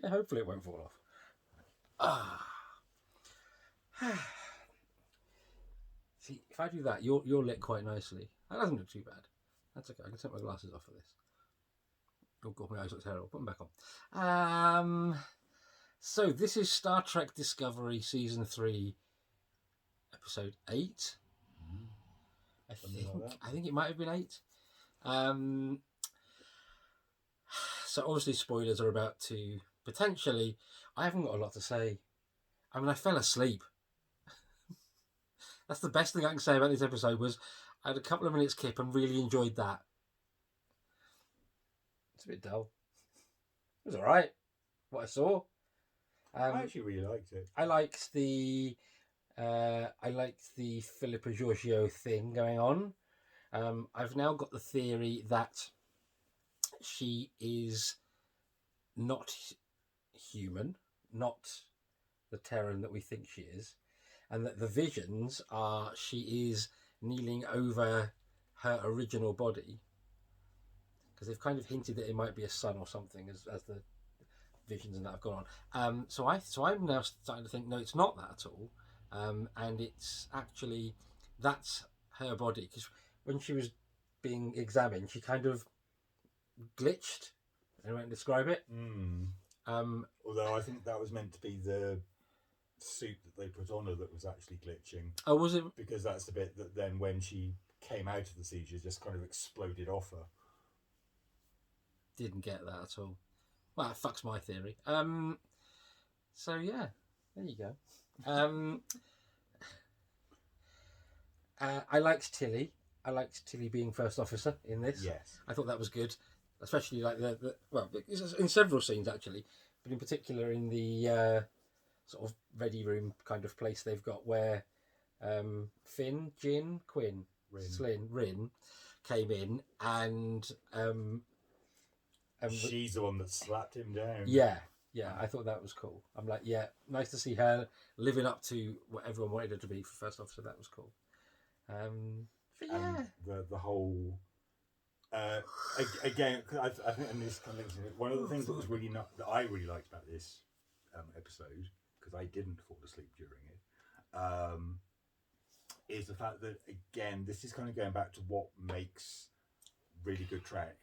Yeah, hopefully it won't fall off. Ah. See, if I do that, you're lit quite nicely. That doesn't look too bad. That's okay. I can take my glasses off for this. Oh god, my eyes look terrible. Put them back on. So this is Star Trek Discovery Season 3, Episode 8. I think it might have been 8. So obviously spoilers are about to potentially. I haven't got a lot to say. I mean, I fell asleep. That's the best thing I can say about this episode was I had a couple of minutes kip and really enjoyed that. It's a bit dull. It was all right. What I saw. I actually really liked it. I liked the Philippa Giorgio thing going on. I've now got the theory that she is not human, not the Terran that we think she is, and that the visions are she is kneeling over her original body, because they've kind of hinted that it might be a son or something as the visions and that have gone on. So I'm now starting to think no, it's not that at all, and it's actually that's her body, because when she was being examined, she kind of glitched. Anyone describe it? Although I think that was meant to be the suit that they put on her that was actually glitching. Oh, was it? Because that's the bit that then when she came out of the seizure just kind of exploded off her. Didn't get that at all. Well, that fucks my theory. So yeah, there you go. I liked Tilly. I liked Tilly being first officer in this. Yes. I thought that was good, especially like well, in several scenes actually, but in particular in the sort of ready room kind of place they've got where Finn, Jin, Quinn, Rin came in and she's the one that slapped him down. Yeah, I thought that was cool. I'm like, yeah, nice to see her living up to what everyone wanted her to be for first officer. That was cool. But yeah, and the whole again, I think, and this kind of links in it. One of the things that was really that I really liked about this episode, because I didn't fall asleep during it, is the fact that again, this is kind of going back to what makes really good track,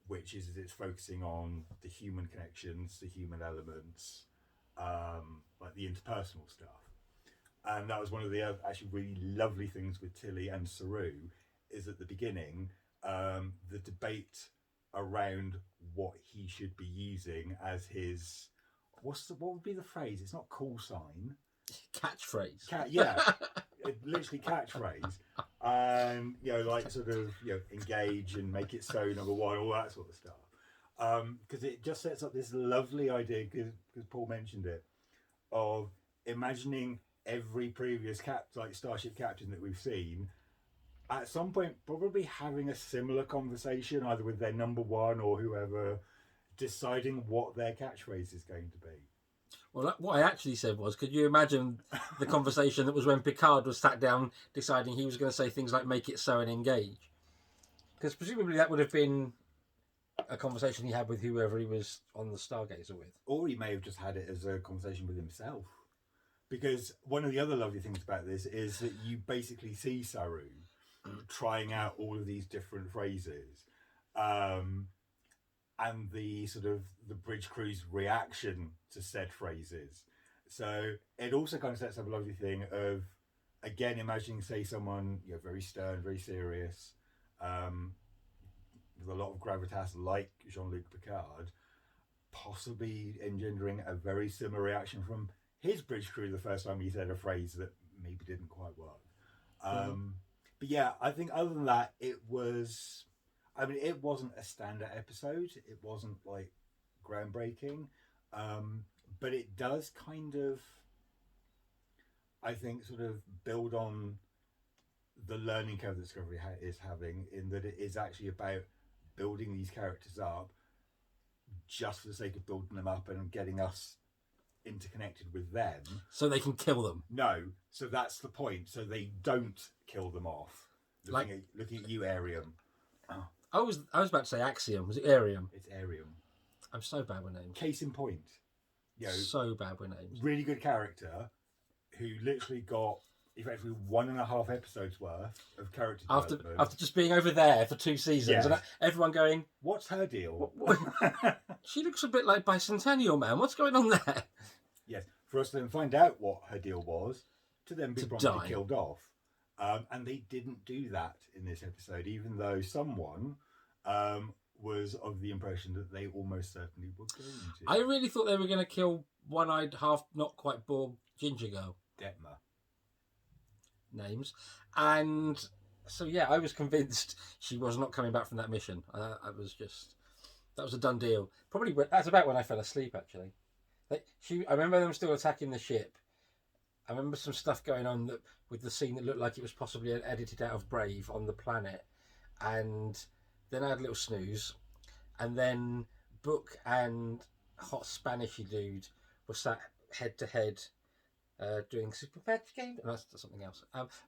which is it's focusing on the human connections, the human elements, like the interpersonal stuff. And that was one of the actually really lovely things with Tilly and Saru, is at the beginning, the debate around what he should be using as his what would be the phrase? It's not call sign. Catchphrase. Literally catchphrase. And like sort of engage and make it so number one, all that sort of stuff. Because it just sets up this lovely idea, because Paul mentioned it, of imagining every previous starship captain that we've seen at some point probably having a similar conversation either with their number one or whoever, deciding what their catchphrase is going to be. Well, what I actually said was, could you imagine the conversation that was when Picard was sat down deciding he was going to say things like make it so and engage? Because presumably that would have been a conversation he had with whoever he was on the Stargazer with. Or he may have just had it as a conversation with himself. Because one of the other lovely things about this is that you basically see Saru trying out all of these different phrases, and the sort of the bridge crew's reaction to said phrases. So it also kind of sets up a lovely thing of, again, imagining, say, someone very stern, very serious, with a lot of gravitas, like Jean-Luc Picard, possibly engendering a very similar reaction from his bridge crew the first time he said a phrase that maybe didn't quite work. But yeah, I think other than that, it wasn't a standard episode. It wasn't like groundbreaking, but it does kind of, I think, sort of build on the learning curve that Discovery is having, in that it is actually about building these characters up just for the sake of building them up and getting us interconnected with them, so they can kill them. No, so that's the point. So they don't kill them off. Looking at you, Arium. I was about to say Axiom. Was it Arium? It's Arium. I'm so bad with names. Case in point, So bad with names. really good character who literally got effectively 1.5 episodes worth of character development. After just being over there for 2 seasons, Yes. and everyone going, "What's her deal?" She looks a bit like Bicentennial Man. What's going on there? Yes, for us to then find out what her deal was, to then be promptly die. killed off. And they didn't do that in this episode, even though someone was of the impression that they almost certainly were going to. I really thought they were going to kill one-eyed, half not quite bald ginger girl. Detmer. Names. And so, yeah, I was convinced she was not coming back from that mission. That was a done deal. Probably that's about when I fell asleep, actually. I remember them still attacking the ship. I remember some stuff going on with the scene that looked like it was possibly edited out of Brave on the planet. And then I had a little snooze. And then Book and hot Spanishy dude were sat head to head doing Super Patch Game. And that's something else.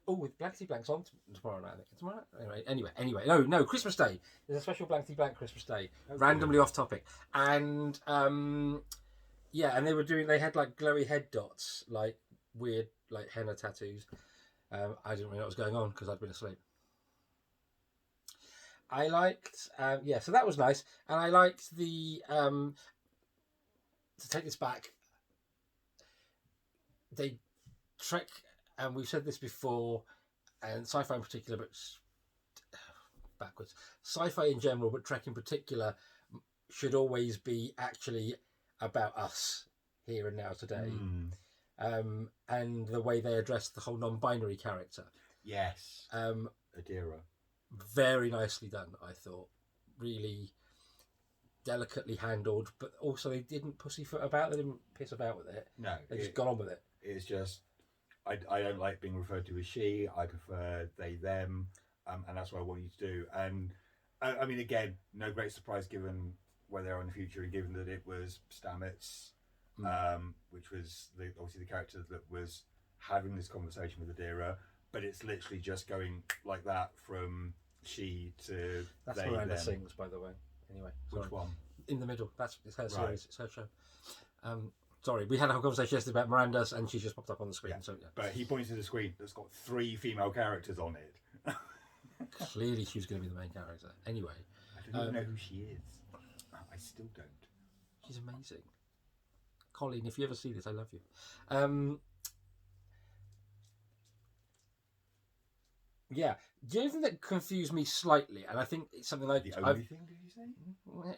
With Blankety Blanks on tomorrow night. I think. Tomorrow? Anyway. No, Christmas Day. There's a special Blankety Blank Christmas Day. Okay. Randomly off topic. And yeah, and they had like glowy head dots, like weird, like henna tattoos. I didn't really know what was going on because I'd been asleep. I liked, so that was nice, and I liked the. To take this back, they Trek, and we've said this before, and sci-fi in particular, but backwards. Sci-fi in general, but Trek in particular, should always be actually about us here and now today. And the way they address the whole non-binary character. Yes. Adira. Very nicely done, I thought. Really delicately handled, but also they didn't pussyfoot about. They didn't piss about with it. No. They just got on with it. It's just, I don't like being referred to as she. I prefer they, them. And that's what I want you to do. And I mean, again, no great surprise given where they are in the future, and given that it was Stamets, which was obviously the character that was having this conversation with Adira, but it's literally just going like that from she to that's they, Miranda them. Sings, by the way. Anyway, sorry. Which one? In the middle. It's her series. Right. It's her show. Sorry, we had a whole conversation yesterday about Miranda's, and she just popped up on the screen. Yeah. So yeah. But he points to the screen that's got 3 female characters on it. Clearly, she was going to be the main character. Anyway, I don't even know who she is. I still don't. She's amazing. Colleen, if you ever see this, I love you. Yeah, the only thing that confused me slightly, and I think it's something like the only thing, did you say?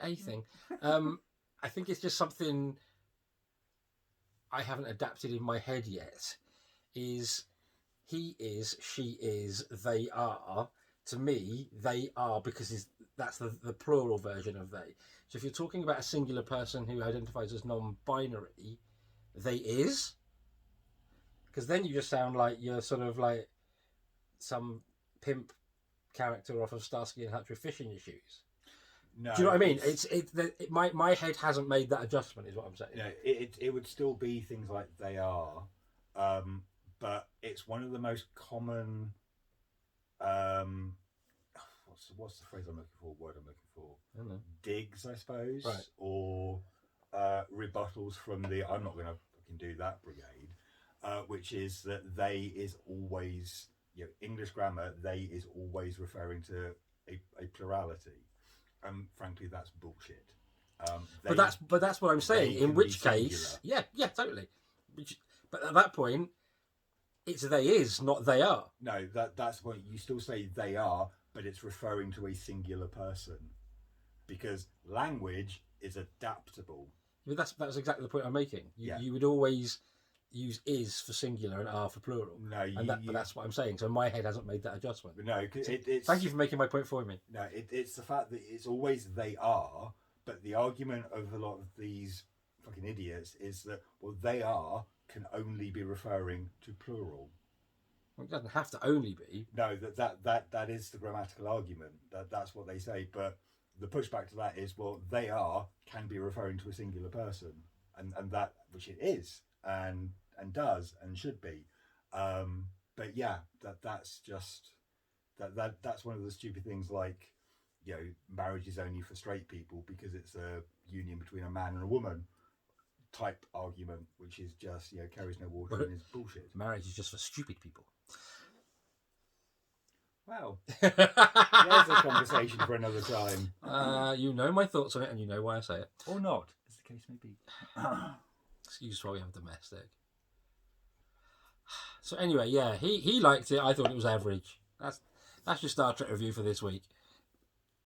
A thing. I think it's just something I haven't adapted in my head yet. Is he is, she is, they are. To me, they are because that's the plural version of they. So if you're talking about a singular person who identifies as non-binary, they is. Because then you just sound like you're sort of like some pimp character off of Starsky and Hutch with fish in your shoes. No, do you know what I mean? My head hasn't made that adjustment, is what I'm saying. No, it would still be things like they are, but it's one of the most common. What's the phrase I'm looking for? Word I'm looking for? I don't know. Digs, I suppose, right. Or rebuttals from the "I'm not going to fucking do that" brigade, which is that they is always, English grammar. They is always referring to a plurality. Frankly, that's bullshit. But that's what I'm saying. In which case, yeah, totally. But at that point, it's they is, not they are. No, that's the point. You still say they are, but it's referring to a singular person, because language is adaptable. But that's exactly the point I'm making. You would always use is for singular and are for plural. No, but that's what I'm saying. So my head hasn't made that adjustment. But no, it's. Thank you for making my point for me. No, it's the fact that it's always they are, but the argument of a lot of these fucking idiots is that they are can only be referring to plural. Well, it doesn't have to only be. No, that is the grammatical argument. That's what they say, but the pushback to that is they are can be referring to a singular person, and that which it is. And does and should be, but yeah, that's just that's one of the stupid things. Like, marriage is only for straight people because it's a union between a man and a woman type argument, which is just carries no water and is bullshit. Marriage is just for stupid people. Well, there's a conversation for another time. You know my thoughts on it, and you know why I say it. Or not, as the case may be. Excuse why we have domestic. So anyway, yeah, he liked it. I thought it was average. That's your Star Trek review for this week.